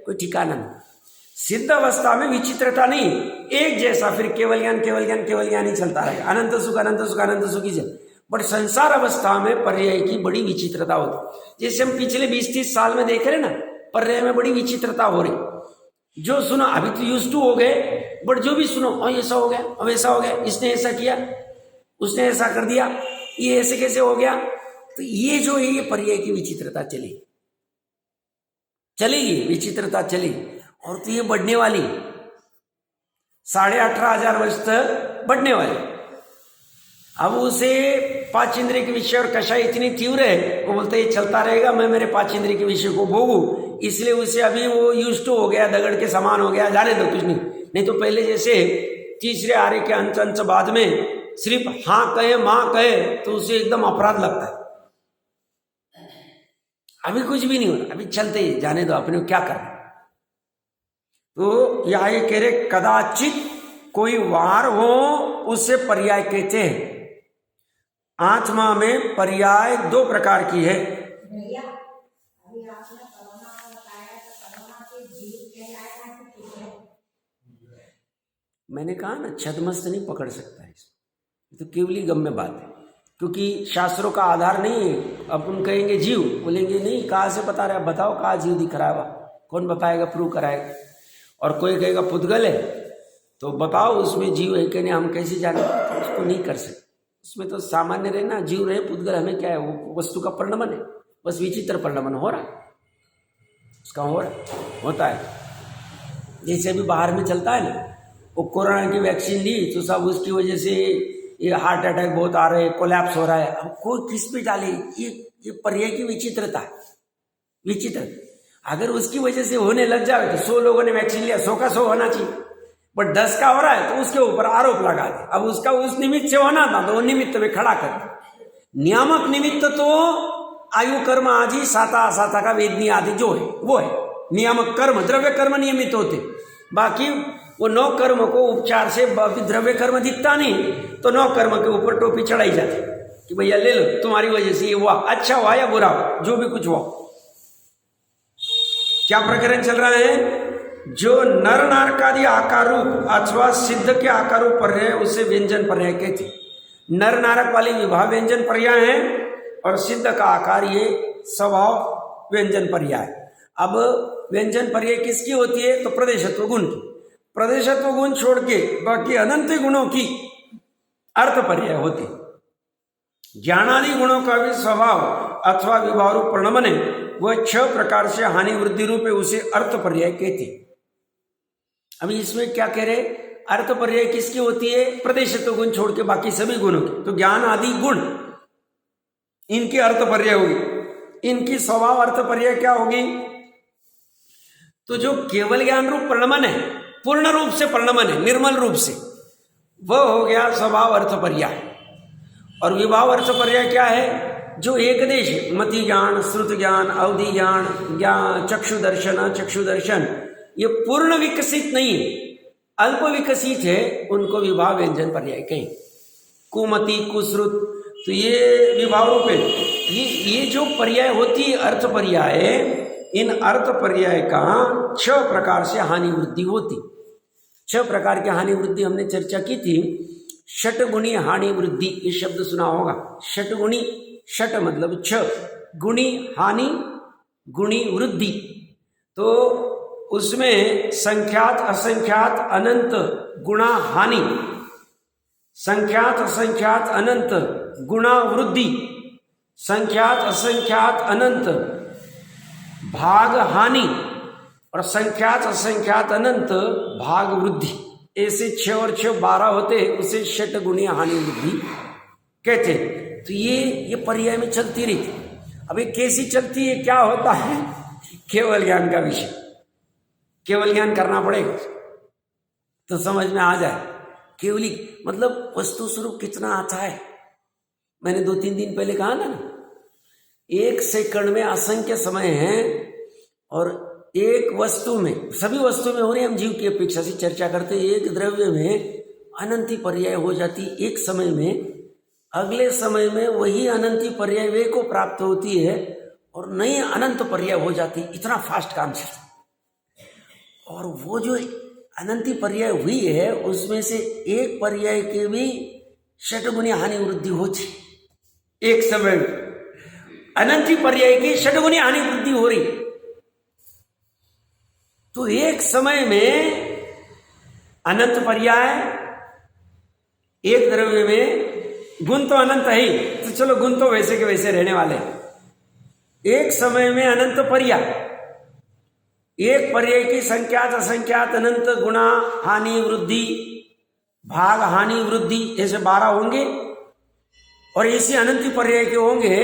S1: कोई ठिकाना नहीं। सिद्ध अवस्था में विचित्रता नहीं, एक जैसा फिर केवल ज्ञान ही चलता रहेगा, अनंत सुख अनंत सुख ही चल। बट संसार अवस्था में पर्याय की बड़ी विचित्रता होती। जैसे हम पिछले 20-30 साल में देख रहे ना, पर्याय में बड़ी विचित्रता हो रही। जो सुनो अभी तो यूज टू हो गए, बट जो भी सुनो ऐसा हो गया, अब ऐसा हो गया, इसने ऐसा किया, उसने ऐसा कर दिया, ये ऐसे कैसे हो गया। तो ये जो है ये पर्याय की विचित्रता चलेगी, विचित्रता चलेगी। और तो ये बढ़ने वाली 18,500 वर्ष तक बढ़ने वाली। अब उसे 5 इंद्रिय के विषय और कषाय इतनी तीव्र है, वो बोलते ये चलता रहेगा, मैं मेरे 5 इंद्रिय के विषय को भोगू, इसलिए उसे अभी वो यूज टू हो गया, दगड़ के समान हो गया, जाने दो कुछ नहीं तो पहले जैसे तीसरे आर्य के अंश बाद में सिर्फ हाँ कहे माँ कहे तो उसे एकदम अपराध लगता है। अभी कुछ भी नहीं हो रहा, अभी चलते ही जाने दो, अपने क्या करना। तो यह ये कह रहे कदाचित कोई वार हो उससे पर्याय कहते हैं। आत्मा में पर्याय 2 प्रकार की है। मैंने कहा ना छदमस्त नहीं पकड़ सकता है, तो केवली गम्य बात है, क्योंकि शास्त्रों का आधार नहीं है। अपन कहेंगे जीव, बोलेंगे नहीं कहाँ से बता रहा है, बताओ कहाँ जीव दिख रहा है, कौन बताएगा, प्रूव कराएगा। और कोई कहेगा पुद्गल है, तो बताओ उसमें जीव है कि नहीं, हम कैसे जाने, तो उसको नहीं कर सकते। उसमें तो सामान्य रहे ना, जीव रहे पुद्गल, हमें क्या है, वो वस्तु का परिणमन है, बस विचित्र परिणमन हो रहा है, उसका होता है। जैसे अभी बाहर में चलता है ना, वो कोरोना की वैक्सीन ली तो सब उसकी वजह से ये हार्ट अटैक बहुत आ रहे हैं, कोलैप्स हो रहा है। अब कोई किस पे डाले, ये पर्याय की विचित्रता है, विचित्र। अगर उसकी वजह से होने लग जाए तो 100 लोगों ने वैक्सीन लिया, 100 का 100 होना चाहिए, बट 10 का हो रहा है तो उसके ऊपर आरोप लगा दे। अब उसका उस निमित्त से होना था तो वो निमित्त में खड़ा कर दे। नियामक निमित्त तो आयु कर्म आदि साता का वेदनी आदि जो है वो है नियामक कर्म, द्रव्य कर्म नियमित होते। बाकी वो 9 कर्म को उपचार से द्रव्य कर्म दिखता नहीं, तो 9 कर्म के ऊपर टोपी चढ़ाई जाती कि भैया ले लो, तुम्हारी वजह से ये हुआ, अच्छा हुआ या बुरा हुआ, जो भी कुछ हुआ। क्या प्रकरण चल रहा है? जो नर नारकादि आकार रूप अथवा सिद्ध के आकार रूप पर्याय उसे व्यंजन पर्याय कहते। नर नारक वाली विभाव व्यंजन पर्याय है और सिद्ध का आकार ये स्वभाव व्यंजन पर्याय। अब व्यंजन पर्याय किसकी होती है? तो प्रदेशत्व गुण की। प्रदेशत्व गुण छोड़ के बाकी अनंत गुणों की अर्थ पर्याय होती। ज्ञानादि गुणों का भी स्वभाव अथवा विभाव रूप परिणमन है, वह 6 प्रकार से हानि वृद्धि रूप है, उसे अर्थ पर्याय कहते। अभी इसमें क्या कह रहे? अर्थ पर्याय किसकी होती है? प्रदेशत्व गुण छोड़ के बाकी सभी गुणों की। तो ज्ञान आदि गुण इनकी अर्थ पर्याय होगी। इनकी स्वभाव अर्थ पर्याय क्या होगी? तो जो केवल ज्ञान रूप परिणमन है, पूर्ण रूप से परिणमन है, निर्मल रूप से, वह हो गया स्वभाव अर्थ पर्याय। और विभाव अर्थ पर्याय क्या है? जो एक देश है, मति ज्ञान, श्रुत ज्ञान, अवधि ज्ञान, चक्षु दर्शन, ये पूर्ण विकसित नहीं है, अल्प विकसित है, उनको विभाव व्यंजन पर्याय कहें। कुमति, कुश्रुत, तो ये विभाव रूप है। ये जो पर्याय होती है अर्थ पर्याय, इन अर्थ पर्याय का 6 प्रकार से हानि वृद्धि होती। 6 प्रकार की हानि वृद्धि हमने चर्चा की थी। षटगुणी हानि वृद्धि, ये शब्द सुना होगा। षटगुणी, षट मतलब 6, गुणी हानि, गुणी वृद्धि। तो उसमें संख्यात असंख्यात अनंत गुणा हानि, संख्यात असंख्यात अनंत गुणा वृद्धि, संख्यात असंख्यात अनंत भाग हानि और संख्यात असंख्यात अनंत भाग वृद्धि, ऐसे 6 और 6 12 होते, उसे षटगुणीय हानि वृद्धि कहते। तो ये पर्याय में चलती रही। अब ये कैसी चलती है, क्या होता है, केवल ज्ञान का विषय। केवल ज्ञान करना पड़ेगा तो समझ में आ जाए। केवली मतलब वस्तु स्वरूप कितना आता है। मैंने 2-3 दिन पहले कहा ना, 1 सेकंड में असंख्य समय है और एक वस्तु में, सभी वस्तु में हो रही, हम जीव की अपेक्षा से चर्चा करते, एक द्रव्य में अनंती पर्याय हो जाती एक समय में, अगले समय में वही अनंती पर्याय वे को प्राप्त होती है और नई अनंत पर्याय हो जाती। इतना फास्ट काम चलता। और वो जो अनंती पर्याय हुई है उसमें से एक पर्याय के भी षटगुणी हानि वृद्धि होती। एक समय में अनंती पर्याय की षटगुणी हानि वृद्धि हो रही। तो एक समय में अनंत पर्याय, एक द्रव्य में गुण तो अनंत है ही, तो चलो गुण तो वैसे के वैसे रहने वाले। एक समय में अनंत पर्याय, एक पर्याय की संख्यात असंख्यात अनंत गुणा हानि वृद्धि भाग हानि वृद्धि ऐसे 12 होंगे और ऐसे अनंती पर्याय के होंगे।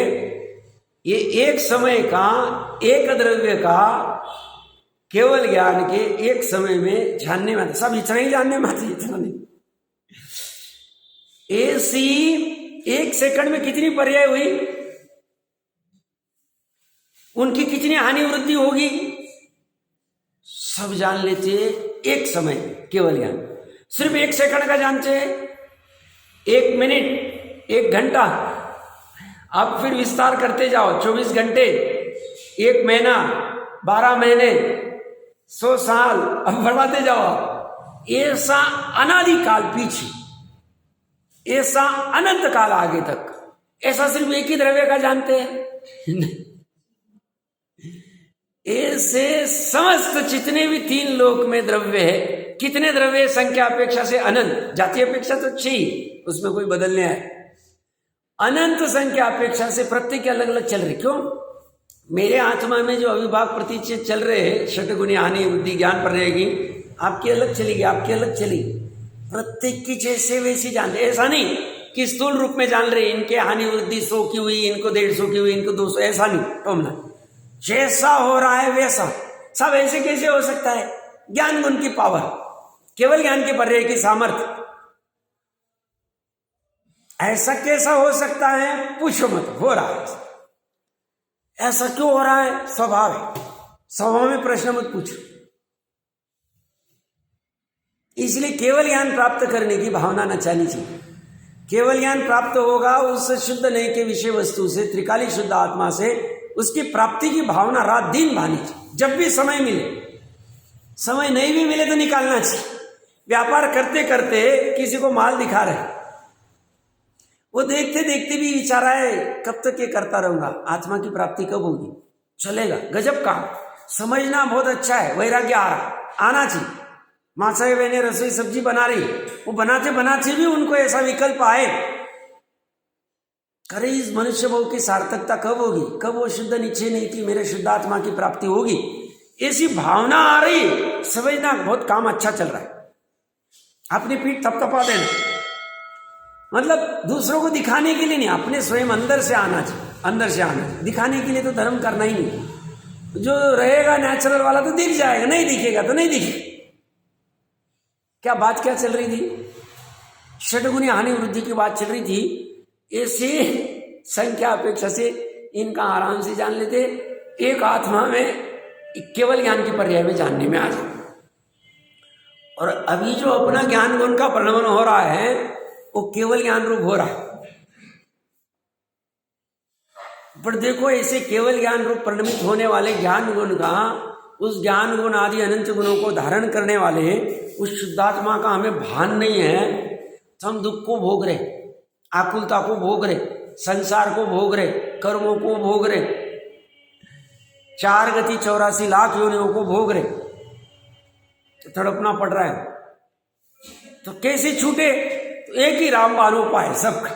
S1: ये एक समय का, एक द्रव्य का केवल ज्ञान के एक समय में जानने में, सब इतना ही जानने में आते, इतना नहीं। ऐसी 1 सेकंड में कितनी पर्याय हुई, उनकी कितनी हानि वृद्धि होगी, सब जान लेते एक समय केवल ज्ञान। सिर्फ 1 सेकंड का जानते, 1 मिनट, 1 घंटा, अब फिर विस्तार करते जाओ, 24 घंटे, 1 महीना, 12 महीने, 100 साल, अब बढ़ाते जाओ। ऐसा अनादिकाल पीछे, ऐसा अनंत काल आगे तक, ऐसा सिर्फ एक ही द्रव्य का जानते हैं। ऐसे समस्त जितने भी 3 लोक में द्रव्य है, कितने द्रव्य संख्या अपेक्षा से अनंत, जाति अपेक्षा तो 6, उसमें कोई बदलने आए, अनंत संख्या अपेक्षा से प्रत्येक अलग अलग चल रहे। क्यों? मेरे आत्मा में जो अविभाग प्रतीचे चल रहे हैं, षटगुणी हानि वृद्धि ज्ञान पर रहेगी, आपकी अलग चलेगी, आपकी अलग चलेगी। प्रत्येक की जैसे वैसी जान, ऐसा नहीं कि स्थूल रूप में जान रहे, इनके हानि वृद्धि 100 की हुई, इनको 150 की हुई, इनको 200, ऐसा नहीं टोमना। जैसा हो रहा है वैसा सब। ऐसे कैसे हो सकता है? ज्ञान गुण की पावर, केवल ज्ञान के पर्याय की सामर्थ्य। ऐसा कैसा हो सकता है? पूछो मत, हो रहा है। ऐसा क्यों हो रहा है? स्वभाव है। स्वभाव में प्रश्न मत पूछो। इसलिए केवल ज्ञान प्राप्त करने की भावना न चाहनी चाहिए। केवल ज्ञान प्राप्त होगा उस शुद्ध नहीं के विषय वस्तु से, त्रिकाली शुद्ध आत्मा से, उसकी प्राप्ति की भावना रात दिन भानी चाहिए। जब भी समय मिले, समय नहीं भी मिले तो निकालना चाहिए। व्यापार करते करते किसी को माल दिखा रहे, वो देखते देखते भी विचार आए कब तक ये करता रहूंगा, आत्मा की प्राप्ति कब होगी? चलेगा, गजब काम। समझना बहुत अच्छा है, वैराग्य आना चाहिए। माँ साहेब बहने रसोई सब्जी बना रही, वो बनाते बनाते भी उनको ऐसा विकल्प आए, करे इस मनुष्य भाव की सार्थकता कब होगी, कब वो शुद्ध निश्चय नहीं कि मेरे शुद्ध आत्मा की प्राप्ति होगी, ऐसी भावना आ रही, समझना बहुत काम अच्छा चल रहा है। अपनी पीठ थपथपा देना, मतलब दूसरों को दिखाने के लिए नहीं, अपने स्वयं अंदर से आना चाहिए, अंदर से आना चाहिए। दिखाने के लिए तो धर्म करना ही नहीं। जो रहेगा नेचुरल वाला तो दिख जाएगा, नहीं दिखेगा तो नहीं दिखेगा। क्या बात क्या चल रही थी? षटगुणी हानि वृद्धि की बात चल रही थी। ऐसे संख्या अपेक्षा से इनका आराम से जान लेते, एक आत्मा में केवल ज्ञान के पर्याय में जानने में आ जाए। और अभी जो अपना ज्ञान गुण का परिणमन हो रहा है वो केवल ज्ञान रूप हो रहा है। पर देखो, ऐसे केवल ज्ञान रूप परिणमित होने वाले ज्ञान गुण का, उस ज्ञान गुण आदि अनंत गुणों को धारण करने वाले उस शुद्धात्मा का हमें भान नहीं है, तो हम दुख को भोग रहे, आकुलता को भोग रहे, संसार को भोग रहे, कर्मों को भोग रहे, 4 गति 84 लाख योनियों को भोग रहे, तो तड़पना पड़ रहा है। तो कैसे छूटे? तो एक ही रामबाण उपाय सबका,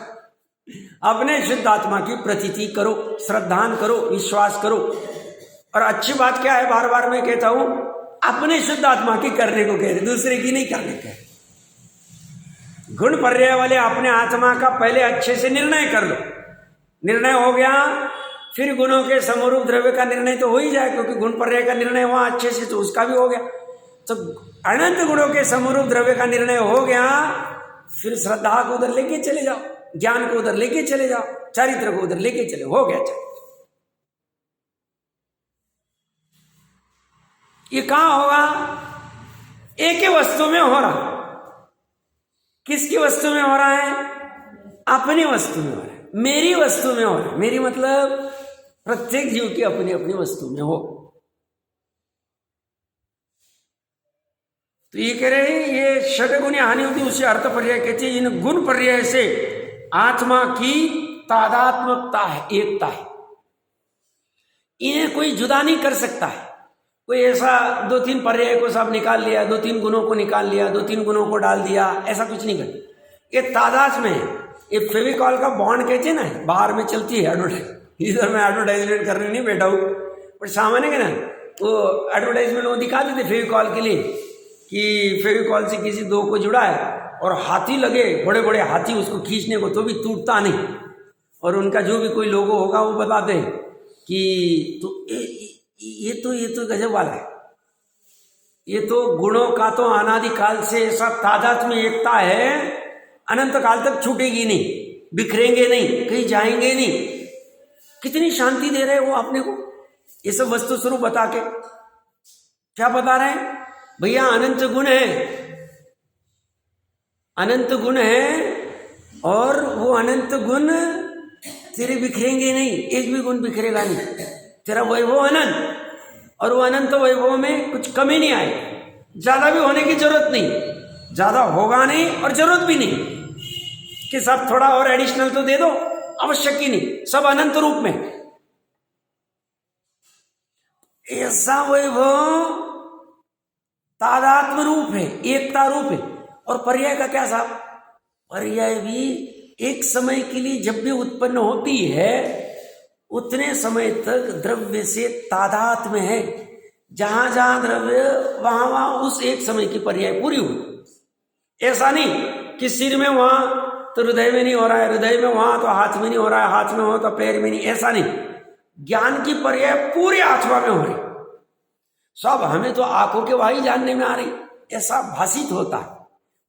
S1: अपने शुद्ध आत्मा की प्रतीति करो, श्रद्धान करो, विश्वास करो, और अच्छी बात क्या है, बार बार मैं कहता हूं, अपने शुद्ध आत्मा की करने को कह रहे, दूसरे की नहीं करने कह रहे। गुण पर्याय वाले अपने आत्मा का पहले अच्छे से निर्णय कर लो। निर्णय हो गया, फिर गुणों के समरूप द्रव्य का निर्णय तो हो ही जाए, क्योंकि गुण पर्याय का निर्णय हुआ अच्छे से, तो उसका भी हो गया। तो अनंत गुणों के समरूप द्रव्य का निर्णय हो गया, फिर श्रद्धा को उधर लेके चले जाओ, ज्ञान को उधर लेके चले जाओ, चरित्र को उधर लेके चले, हो गया चरित्र। ये कहां होगा? एक ही वस्तु में हो रहा। किसकी वस्तु में हो रहा है? अपनी वस्तु में हो रहा है, मेरी वस्तु में हो रहा है। मेरी मतलब प्रत्येक जीव की अपनी अपनी वस्तु में हो। तो ये कह रहे हैं, ये षटगुणी हानि होती, उसे अर्थ पर्याय कहते हैं। इन गुण पर्याय से आत्मा की तादात्मकता है, एकता है। इन्हें कोई जुदा नहीं कर सकता है। कोई ऐसा 2-3 पर्याय को सब निकाल लिया, 2-3 गुणों को निकाल लिया, 2-3 गुणों को डाल दिया, ऐसा कुछ नहीं कर। ये तादाद में है। ये फेविकॉल का बॉन्ड कहते हैं ना, बाहर में चलती है एडवर्टाइज। इधर मैं एडवर्टाइजमेंट करने नहीं बैठा हूँ, पर सामान्य है ना, वो एडवर्टाइजमेंट वो दिखा देते फेविकॉल के लिए कि फेविकॉल से किसी 2 को जुड़ा है और हाथी लगे, बड़े बड़े हाथी उसको खींचने को, तो भी टूटता नहीं। और उनका जो भी कोई लोगो होगा वो बताते हैं कि तो ये तो गजब वाला है। ये तो गुणों का तो अनादिकाल से ऐसा तादाद में एकता है, अनंत काल तक छूटेगी नहीं, बिखरेंगे नहीं, कहीं जाएंगे नहीं। कितनी शांति दे रहे हैं वो अपने को, ये सब वस्तु स्वरूप बता के। क्या बता रहे हैं भैया? अनंत गुण है, अनंत गुण है, और वो अनंत गुण तेरे बिखरेंगे नहीं, एक भी गुण बिखरेगा नहीं। तेरा वैभव अनंत, और वो अनंत वैभव में कुछ कमी नहीं आए। ज्यादा भी होने की जरूरत नहीं, ज्यादा होगा नहीं और जरूरत भी नहीं कि सब थोड़ा और एडिशनल तो दे दो, आवश्यक ही नहीं। सब अनंत रूप में ऐसा वैभव तादात्म्य रूप है, एकता रूप है। और पर्याय का क्या साहब? पर्याय भी एक समय के लिए जब भी उत्पन्न होती है, उतने समय तक द्रव्य से तादात्म्य है। जहां जहां द्रव्य, वहां वहां उस एक समय की पर्याय पूरी हुई। ऐसा नहीं कि सिर में वहां तो हृदय में नहीं हो रहा है, हृदय में वहां तो हाथ में नहीं हो रहा है, हाथ में हो तो पैर में नहीं, ऐसा नहीं। ज्ञान की पर्याय पूरी आत्मा में हो रही। सब हमें तो आंखों के वाही जानने में आ रही, ऐसा भाषित होता है।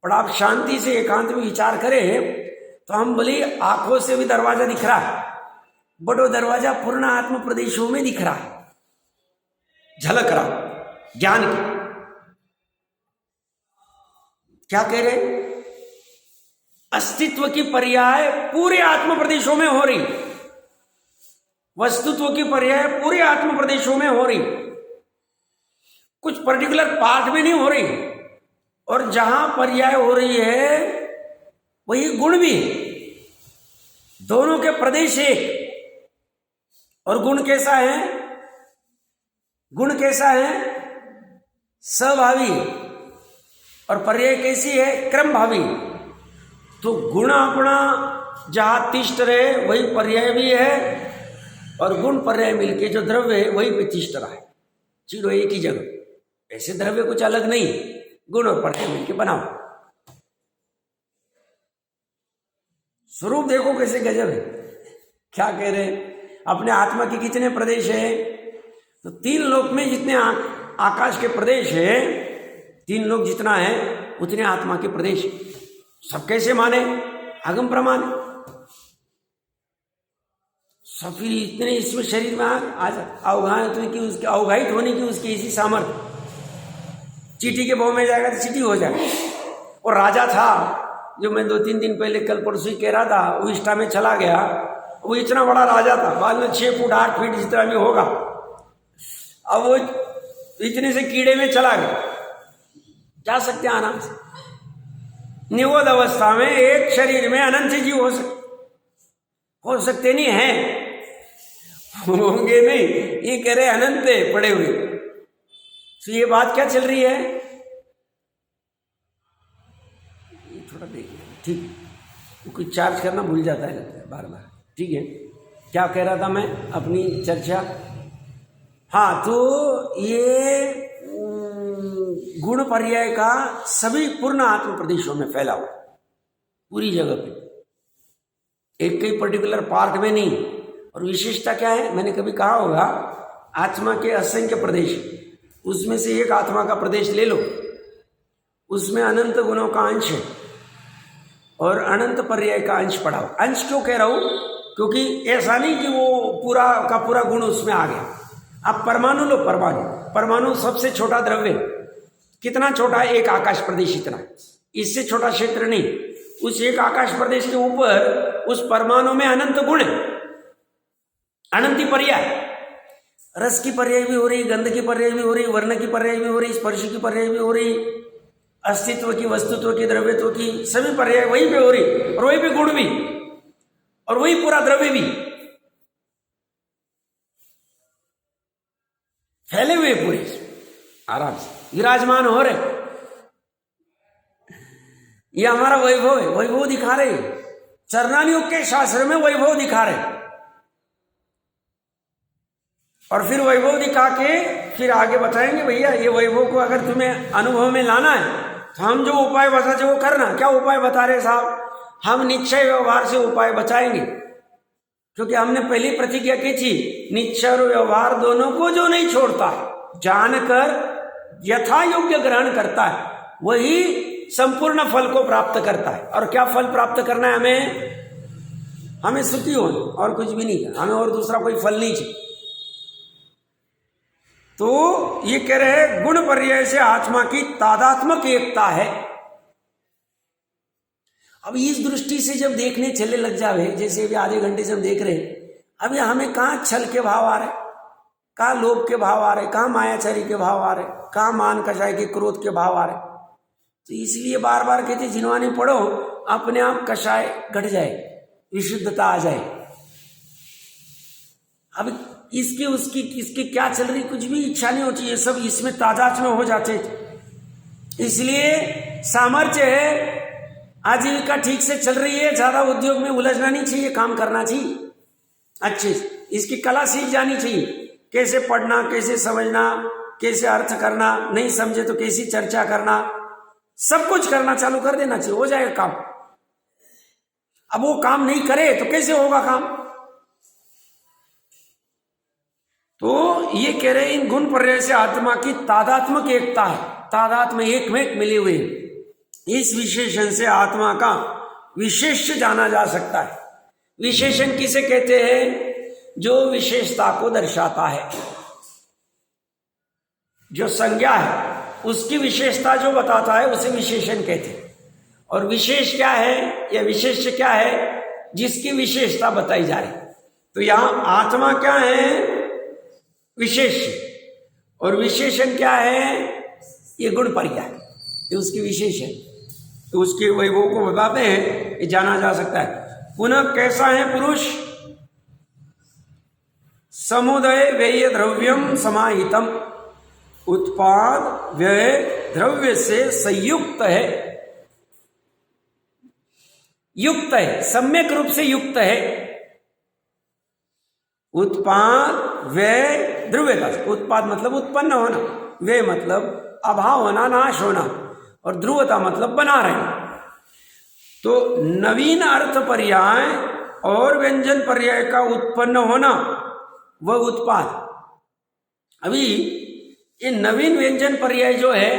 S1: पर आप शांति से एकांत में विचार करें तो हम बोले आंखों से भी दरवाजा दिख रहा है, बट वो दरवाजा पूर्ण आत्म प्रदेशों में दिख रहा है, झलक रहा ज्ञान की। क्या कह रहे? अस्तित्व की पर्याय पूरे आत्म प्रदेशों में हो रही, वस्तुत्व की पर्याय पूरे आत्म प्रदेशों में हो रही, कुछ पर्टिकुलर पार्ट में नहीं हो रही। और जहां पर्याय हो रही है वही गुण भी, दोनों के प्रदेश एक। और गुण कैसा है? गुण कैसा है? सभावी। और पर्याय कैसी है? क्रम भावी। तो गुण अपना जहां तिष्ठ रहे वही पर्याय भी है, और गुण पर्याय मिलके जो द्रव्य है वही पे तिष्ठ रहा है, चीरो एक ही जगह। ऐसे द्रव्य कुछ अलग नहीं, गुण और पर्याय मिलके बनाओ। स्वरूप देखो कैसे गजब है। क्या कह रहे हैं? अपने आत्मा के कितने प्रदेश है? तो 3 लोक में जितने आकाश के प्रदेश है, 3 लोक जितना है उतने आत्मा के प्रदेश। सब कैसे माने? आगम प्रमाण। सब फिर इतने इसमें शरीर में आज अवघात की, उसके अवघात होने की उसकी इसी सामर्थ्य। चीटी के भाव में जाएगा तो चीटी हो जाएगा। और राजा था जो मैं 2-3 दिन पहले कल परसों ही कह रहा था, वो इष्टा में चला गया। वो इतना बड़ा राजा था, बाद में 6 फुट 8 फीट जितना भी होगा। अब वो इतने से कीड़े में चला गया। जा सकते हैं आराम से। निवोद अवस्था में एक शरीर में अनंत जीव हो सकते नहीं है, होंगे नहीं। ये कह रहे अनंत पड़े हुए। तो ये बात क्या चल रही है? थोड़ा देखिए, ठीक। कुछ चार्ज करना भूल जाता है लगता है बार बार। ठीक है, क्या कह रहा था मैं अपनी चर्चा? हाँ, तो ये गुण पर्याय का सभी पूर्ण आत्म प्रदेशों में फैला हुआ, पूरी जगह पे, एक कई पर्टिकुलर पार्ट में नहीं। और विशेषता क्या है, मैंने कभी कहा होगा, आत्मा के असंख्य प्रदेश, उसमें से एक आत्मा का प्रदेश ले लो, उसमें अनंत गुणों का अंश है और अनंत पर्याय का अंश पड़ा हो। अंश क्यों कह रहा हूं, क्योंकि ऐसा नहीं कि वो पूरा का पूरा गुण उसमें आ गया। आप परमाणु लो, परमाणु सबसे छोटा द्रव्य, कितना छोटा है, एक आकाश प्रदेश इतना, इससे छोटा क्षेत्र नहीं। उस एक आकाश प्रदेश के ऊपर उस परमाणु में अनंत गुण है, अनंत पर्याय, रस की पर्याय भी हो रही, गंध की पर्याय भी हो रही, वर्ण की पर्याय भी हो रही, स्पर्श की पर्याय भी हो रही, अस्तित्व की, वस्तुत्व की, द्रव्यत्व की, सभी पर्याय वहीं पे हो रही, और वहीं पे गुण भी, और वही पूरा द्रव्य भी फैले हुए पूरे आराम से विराजमान हो रहे। ये हमारा वैभव है, वैभव दिखा रहे, चरणानुयोग के शास्त्र में वैभव दिखा रहे, और फिर वैभव दिखा के फिर आगे बताएंगे, भैया ये वैभव को अगर तुम्हें अनुभव में लाना है तो हम जो उपाय बताते वो करना। क्या उपाय बता रहे साहब, हम निश्चय व्यवहार से उपाय बचाएंगे, क्योंकि हमने पहली प्रतिज्ञा की थी, निश्चय और व्यवहार दोनों को जो नहीं छोड़ता, जानकर यथा योग्य ग्रहण करता है, वही संपूर्ण फल को प्राप्त करता है। और क्या फल प्राप्त करना है हमें सुखी होना, और कुछ भी नहीं, हमें और दूसरा कोई फल नहीं चाहिए। तो ये कह रहे हैं गुण पर्याय से आत्मा की तादात्मक एकता है। अब इस दृष्टि से जब देखने चले लग जावे, जैसे अभी आधे घंटे से हम देख रहे हैं, अभी हमें कहाँ छल के भाव आ रहे, कहाँ लोभ के भाव आ रहे, कहाँ मायाचारी के भाव आ रहे, कहाँ मान कषाय के क्रोध के भाव आ रहे। तो इसलिए बार बार कहते जिनवानी पढ़ो, अपने आप कषाय घट जाए, विशुद्धता आ जाए। अब इसकी उसकी किसकी क्या चल रही, कुछ भी इच्छा नहीं होती, ये सब इसमें तादाद में हो जाते। इसलिए सामर्थ्य है, आजीविका ठीक से चल रही है, ज्यादा उद्योग में उलझना नहीं चाहिए, काम करना चाहिए अच्छे से, इसकी कला सीख जानी चाहिए, कैसे पढ़ना, कैसे समझना, कैसे अर्थ करना, नहीं समझे तो कैसी चर्चा करना, सब कुछ करना चालू कर देना चाहिए, हो जाएगा काम। अब वो काम नहीं करे तो कैसे होगा काम। तो ये कह रहे इन गुण पर्याय से आत्मा की तादात्मक एकता है, तादात्म एक में एक मिले हुए। इस विशेषण से आत्मा का विशेष्य जाना जा सकता है। विशेषण किसे कहते हैं, जो विशेषता को दर्शाता है, जो संज्ञा है उसकी विशेषता जो बताता है उसे विशेषण कहते हैं। और विशेष क्या है, या विशेष्य क्या है, जिसकी विशेषता बताई जा रही। तो यहां आत्मा क्या है, विशेष, और विशेषण क्या है, ये गुण पर्याय, ये उसकी विशेषण, तो उसके वैभव को बताते हैं, ये जाना जा सकता है। पुनः कैसा है पुरुष, समुदय व्यय द्रव्यम समाहितम, उत्पाद व्यय द्रव्य से संयुक्त है, युक्त है, सम्यक रूप से युक्त है। उत्पाद व्यय द्रव्यता, उत्पाद मतलब उत्पन्न होना, व्यय मतलब अभाव होना, नाश होना, और ध्रुवता मतलब बना रहना। तो नवीन अर्थ पर्याय और व्यंजन पर्याय का उत्पन्न होना वह उत्पाद। अभी ये नवीन व्यंजन पर्याय जो है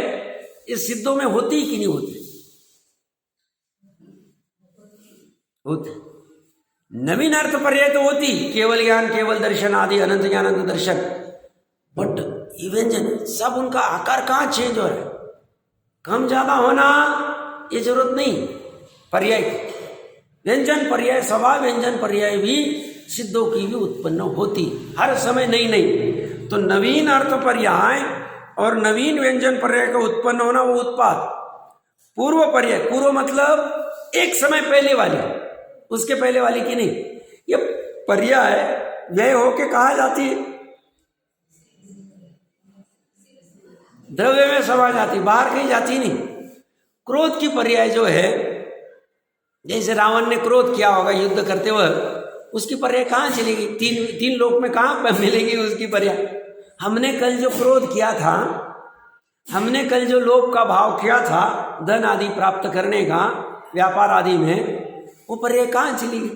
S1: इस सिद्धों में होती कि नहीं होती, होती। नवीन अर्थ पर्याय तो होती, केवल ज्ञान, केवल दर्शन आदि, अनंत ज्ञान, अनंत दर्शन, बट ये व्यंजन सब उनका आकार कहाँ चेंज हो रहा है, कम ज्यादा होना ये जरूरत नहीं। पर्याय व्यंजन पर्याय, स्वभाव व्यंजन पर्याय भी सिद्धों की भी उत्पन्न होती, हर समय नहीं। तो नवीन अर्थ पर्याय और नवीन व्यंजन पर्याय का उत्पन्न होना वो उत्पाद। पूर्व पर्याय, पूर्व मतलब एक समय पहले वाली, उसके पहले वाली की नहीं। ये पर्याय व्यय होके कहा जाती है, द्रव्य में समा जाती, बाहर कहीं जाती नहीं। क्रोध की पर्याय जो है, जैसे रावण ने क्रोध किया होगा युद्ध करते वक्त, उसकी पर्याय कहाँ चलेगी, तीन लोक में कहाँ मिलेगी उसकी पर्याय, हमने कल जो क्रोध किया था, हमने कल जो लोभ का भाव किया था धन आदि प्राप्त करने का व्यापार आदि में, वो पर्याय कहाँ चली गई?